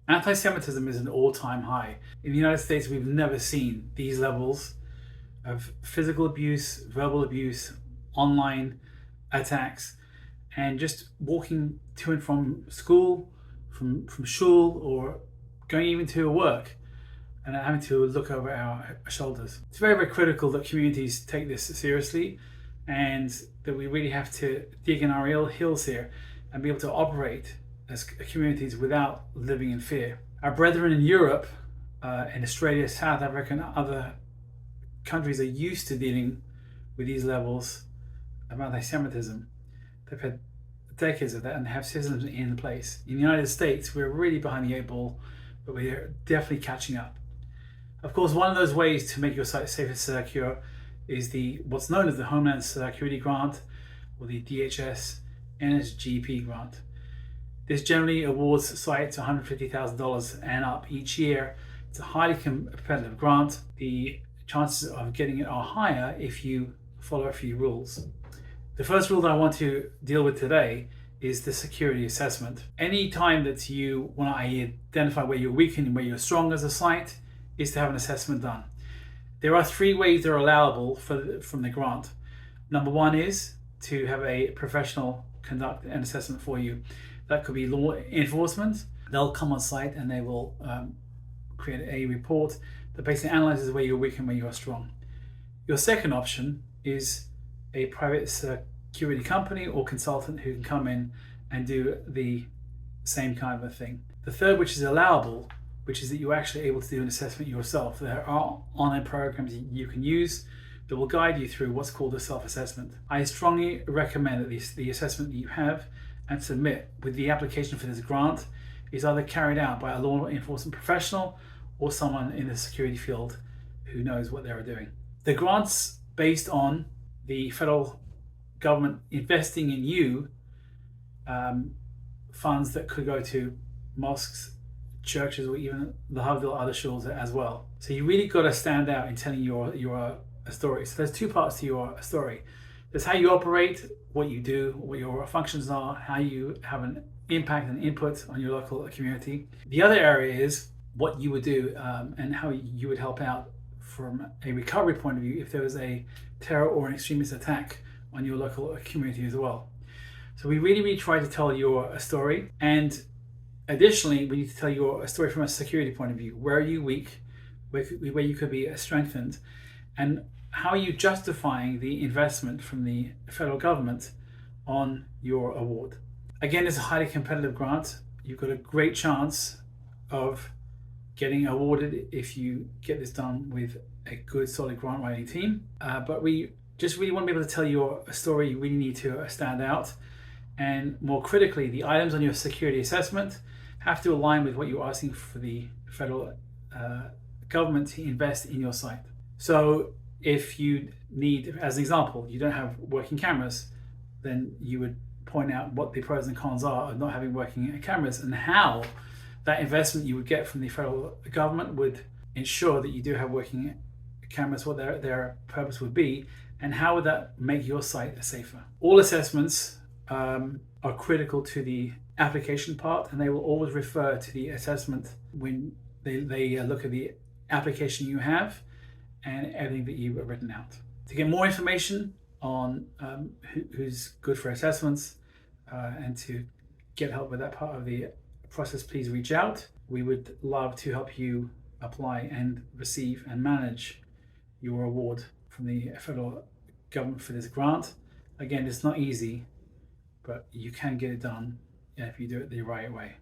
Anti-Semitism is an all-time high. In the United States, we've never seen these levels of physical abuse, verbal abuse, online attacks, and just walking to and from school, from shul, or going even to work and having to look over our shoulders. It's very, very critical that communities take this seriously and that we really have to dig in our heels here and be able to operate as communities without living in fear. Our brethren in Europe, in Australia, South Africa, and other countries are used to dealing with these levels of anti-Semitism. They've had decades of that and have systems in place. In the United States, we're really behind the eight ball, but we're definitely catching up. Of course, one of those ways to make your site safe and secure is what's known as the Homeland Security Grant, or the DHS NSGP grant. This generally awards sites $150,000 and up each year. It's a highly competitive grant. The chances of getting it are higher if you follow a few rules. The first rule that I want to deal with today is the security assessment. Any time that you want to identify where you're weak and where you're strong as a site is to have an assessment done. There are three ways that are allowable from the grant. Number one is to have a professional conduct an assessment for you. That could be law enforcement. They'll come on site and they will create a report that basically analyzes where you're weak and where you are strong. Your second option is a private security company or consultant who can come in and do the same kind of a thing. The third, which is allowable, which is that you're actually able to do an assessment yourself. There are online programs you can use that will guide you through what's called a self-assessment. I strongly recommend that the assessment that you have and submit with the application for this grant is either carried out by a law enforcement professional or someone in the security field who knows what they're doing. The grant's based on the federal government investing in you funds that could go to mosques, churches, or even the Huville, other shuls as well. So you really got to stand out in telling your story. So there's two parts to your story. There's how you operate, what you do, what your functions are, how you have an impact and input on your local community. The other area is what you would do and how you would help out from a recovery point of view if there was a terror or an extremist attack on your local community as well. So we really try to tell your story, and additionally we need to tell your story from a security point of view. Where are you weak, where you could be strengthened, and how are you justifying the investment from the federal government on your award. Again, it's a highly competitive grant. You've got a great chance of getting awarded if you get this done with a good, solid grant writing team. But we just really want to be able to tell your story. You really need to stand out. And more critically, the items on your security assessment have to align with what you're asking for the federal government to invest in your site. So if you need, as an example, you don't have working cameras, then you would point out what the pros and cons are of not having working cameras and how that investment you would get from the federal government would ensure that you do have working cameras, what their purpose would be, and how would that make your site safer. All assessments are critical to the application part, and they will always refer to the assessment when they look at the application you have and everything that you've written out. To get more information on who's good for assessments and to get help with that part of the process, please reach out. We would love to help you apply and receive and manage your award from the federal government for this grant. Again, it's not easy, but you can get it done if you do it the right way.